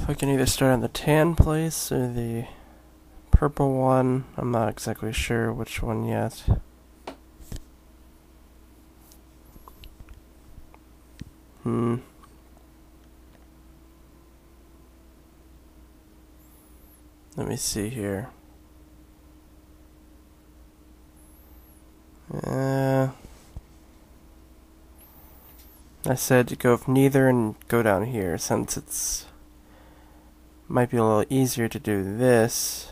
if I can either start on the tan place or the purple one. I'm not exactly sure which one yet. Let me see here. I said to go with neither and go down here, since it's might be a little easier to do this.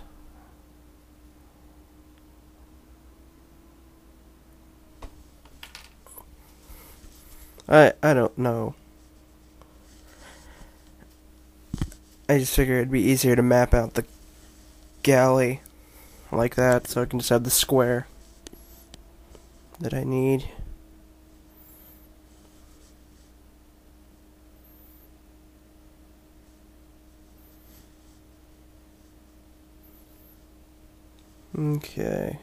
I don't know. I just figured it'd be easier to map out the galley like that, so I can just have the square that I need. Okay.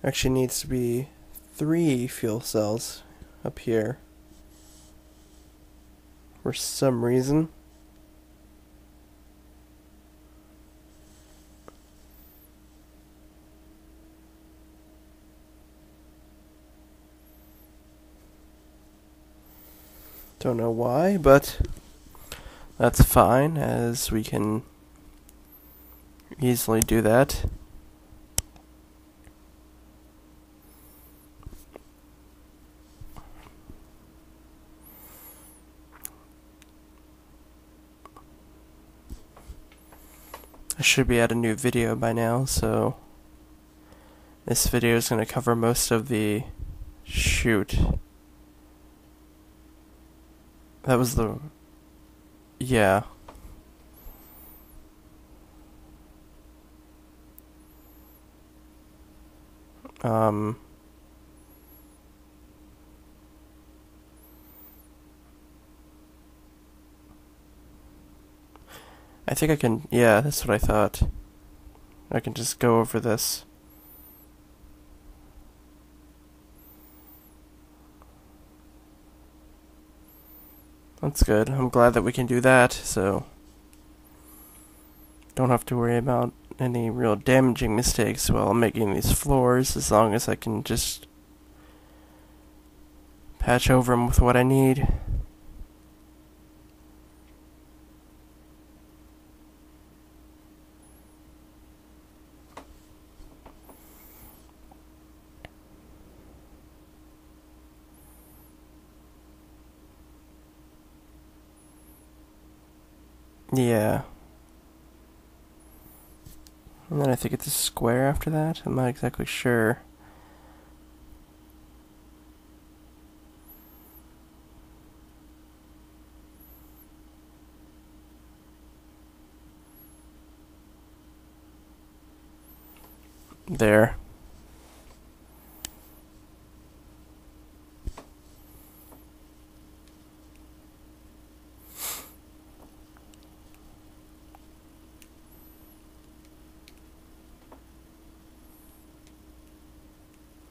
Actually needs to be 3 fuel cells up here for some reason. Don't know why, but that's fine, as we can easily do that. I should be at a new video by now, so this video is going to cover most of the shoot. That was the... yeah. I think I can... yeah, that's what I thought. I can just go over this. That's good. I'm glad that we can do that, so don't have to worry about any real damaging mistakes while making these floors, as long as I can just patch over them with what I need. Yeah. And then I think it's a square after that. I'm not exactly sure. There.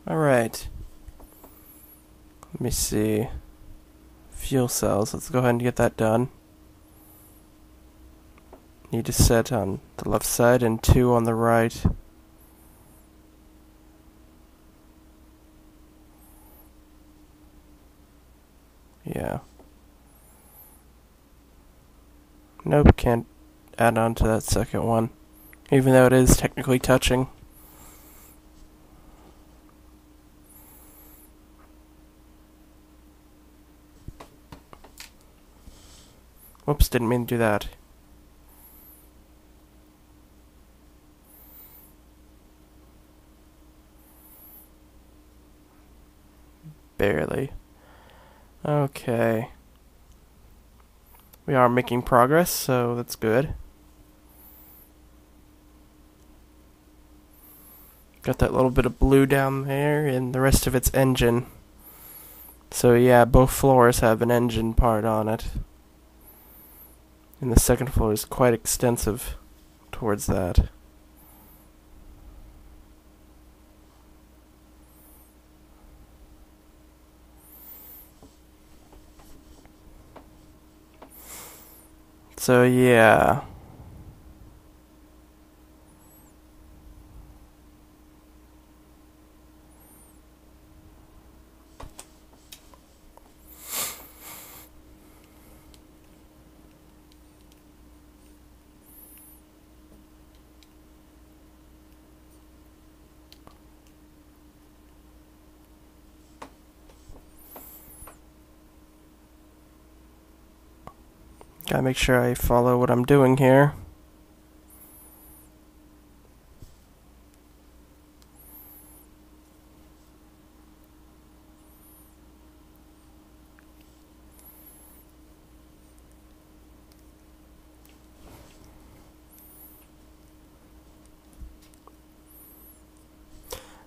Alright. Let me see. Fuel cells. Let's go ahead and get that done. Need to set on the left side and 2 on the right. Yeah. Nope, can't add on to that second one, even though it is technically touching. Whoops, didn't mean to do that. Barely. Okay. We are making progress, so that's good. Got that little bit of blue down there, and the rest of it's engine. So yeah, both floors have an engine part on it. And the second floor is quite extensive towards that. So yeah. Gotta make sure I follow what I'm doing here.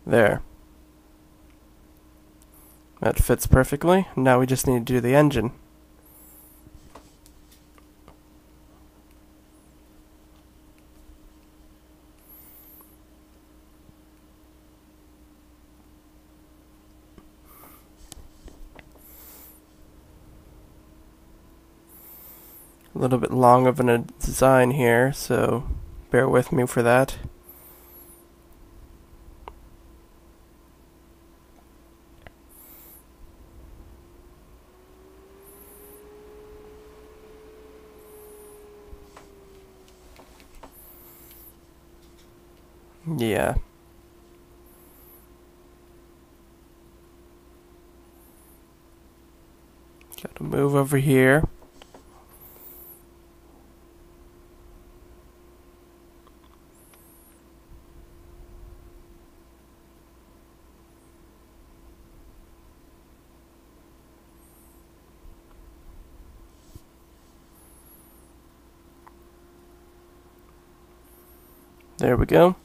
There. That fits perfectly. Now we just need to do the engine. A little bit long of a design here, so bear with me for that. Yeah. Gotta move over here. There we go.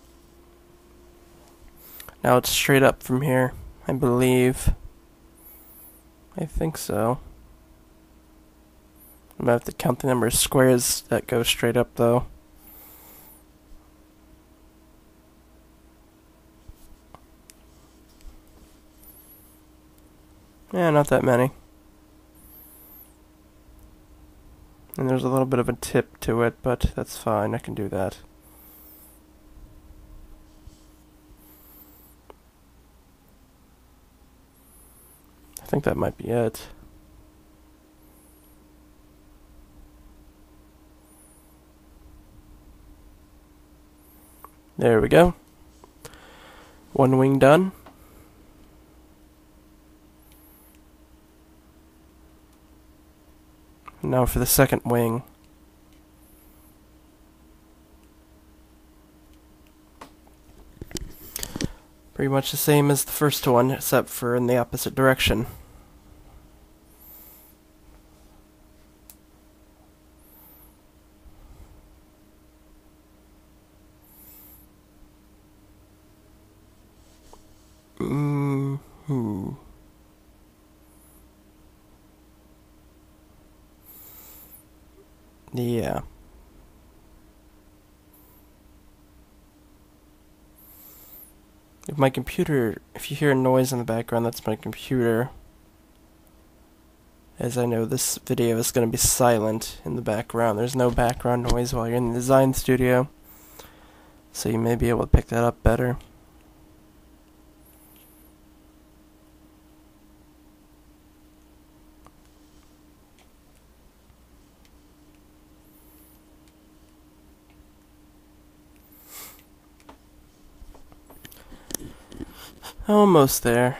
Now it's straight up from here, I believe. I think so. I'm gonna have to count the number of squares that go straight up, though. Yeah, not that many. And there's a little bit of a tip to it, but that's fine, I can do that. I think that might be it. There we go. One wing done. Now for the second wing. Pretty much the same as the first one, except for in the opposite direction. Yeah. If you hear a noise in the background, that's my computer. As I know, this video is going to be silent in the background. There's no background noise while you're in the design studio, so you may be able to pick that up better. Almost there.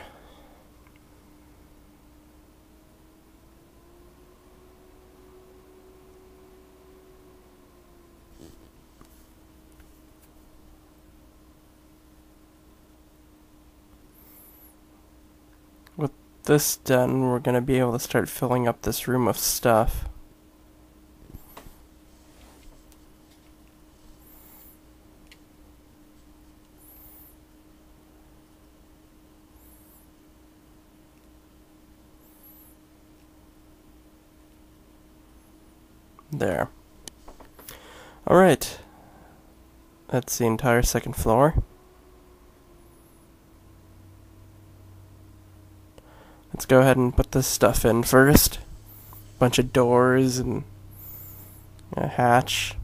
With this done, we're going to be able to start filling up this room of stuff. There. Alright. That's the entire second floor. Let's go ahead and put this stuff in first. Bunch of doors and A hatch.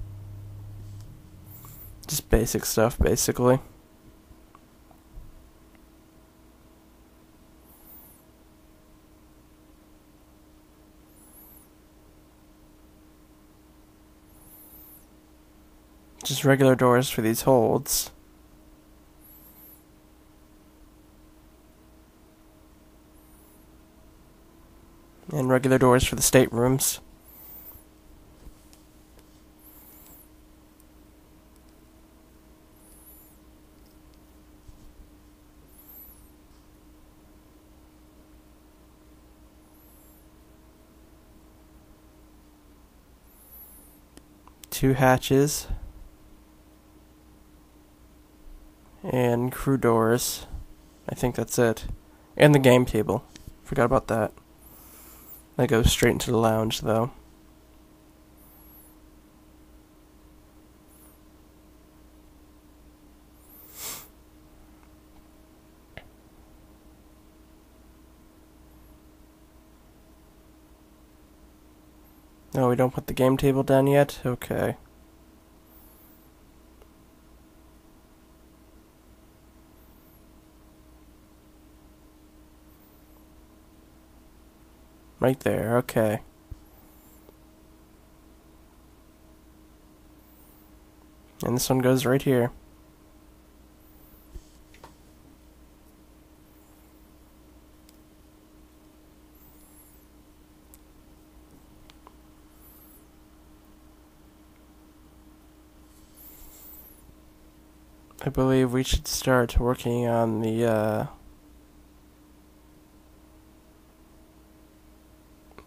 Just basic stuff, basically. Just regular doors for these holds. And regular doors for the staterooms. Two hatches. And crew doors. I think that's it. And the game table. Forgot about that. That goes straight into the lounge, though. No, we don't put the game table down yet? Okay. Right there, okay. And this one goes right here. I believe we should start working on the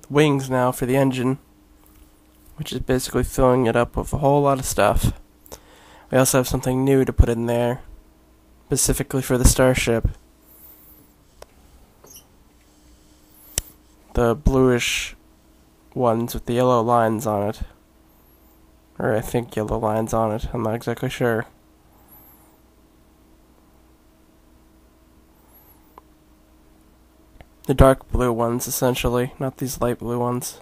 wings now for the engine, which is basically filling it up with a whole lot of stuff. We also have something new to put in there, specifically for the Starship. The bluish ones with the yellow lines on it. Or I think yellow lines on it, I'm not exactly sure. The dark blue ones, essentially, not these light blue ones.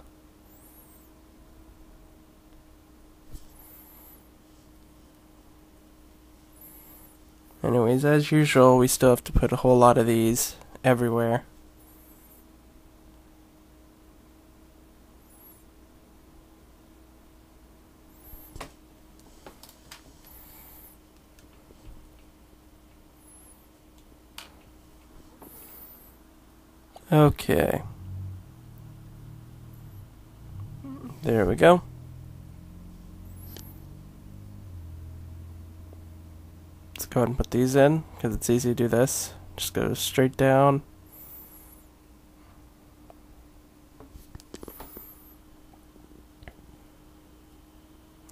Anyways, as usual, we still have to put a whole lot of these everywhere. Okay. There we go. Let's go ahead and put these in, because it's easy to do this. Just go straight down.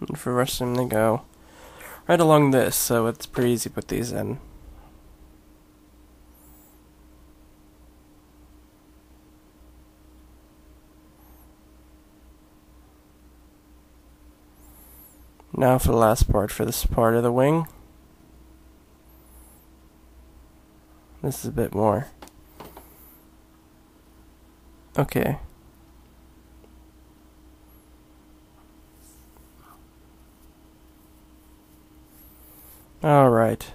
And for the rest of them, they go right along this, so it's pretty easy to put these in. Now for the last part, for this part of the wing. This is a bit more. Okay. Alright.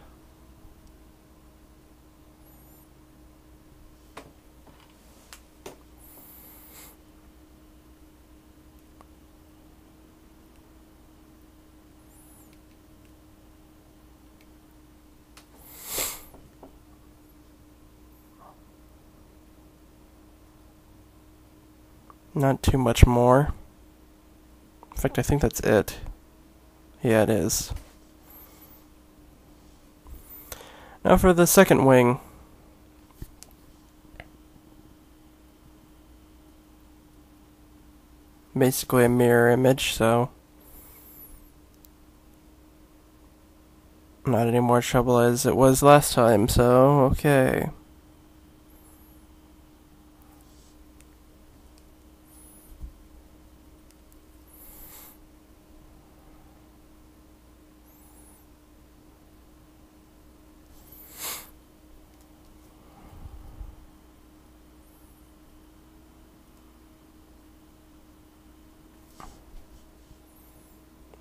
Not too much more. In fact, I think that's it. Yeah, it is. Now for the second wing. Basically a mirror image, so not any more trouble as it was last time, so okay.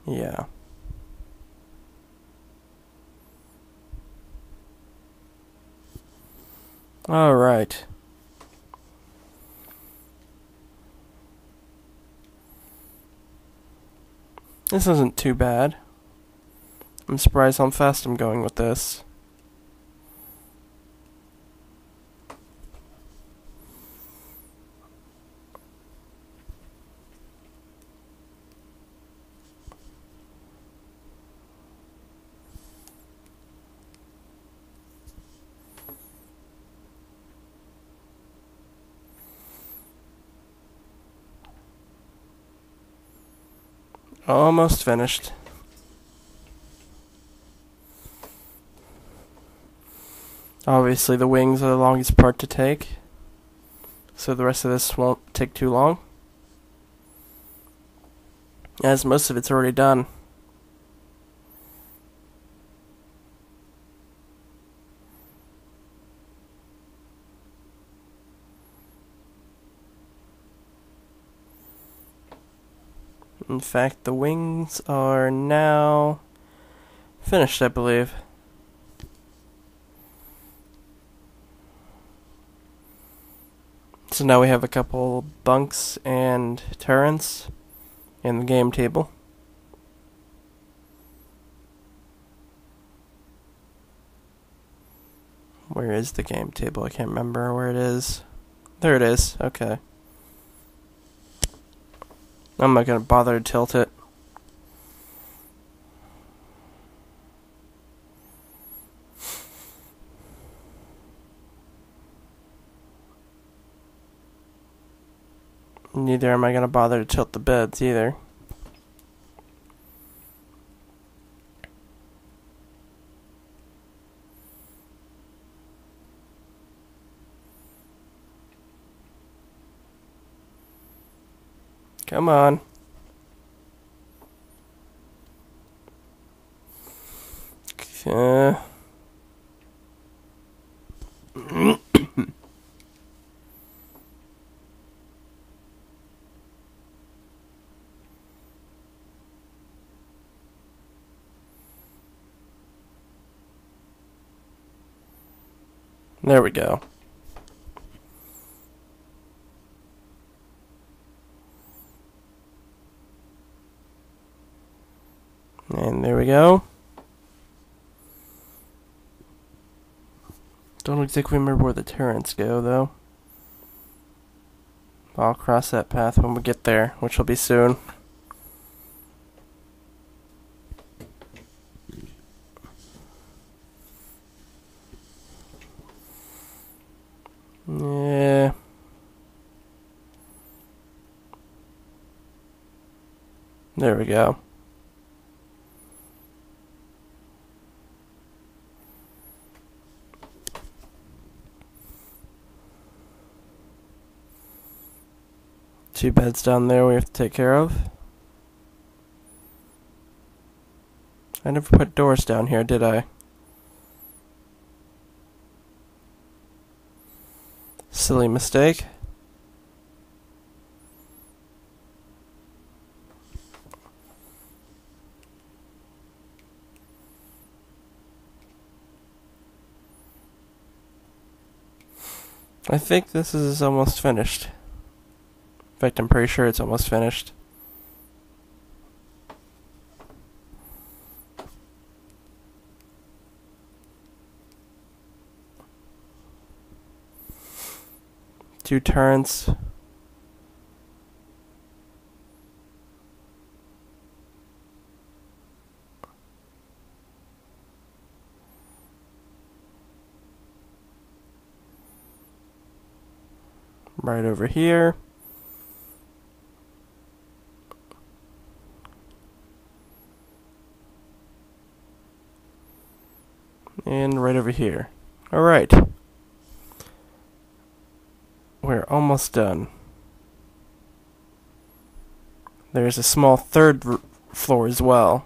Yeah. Alright. This isn't too bad. I'm surprised how fast I'm going with this. Almost finished. Obviously the wings are the longest part to take, so the rest of this won't take too long, as most of it's already done. In fact, the wings are now finished, I believe. So now we have a couple bunks and turrets in the game table. Where is the game table? I can't remember where it is. There it is. Okay. I'm not going to bother to tilt it. Neither am I going to bother to tilt the beds either. Come on. There we go. And there we go. Don't exactly remember where the turrets go, though. I'll cross that path when we get there, which will be soon. Yeah. There we go. Two beds down there we have to take care of. I never put doors down here, did I? Silly mistake. I think this is almost finished. In fact, I'm pretty sure it's almost finished. Two turrets. Right over here. And right over here. Alright. We're almost done. There's a small third floor as well.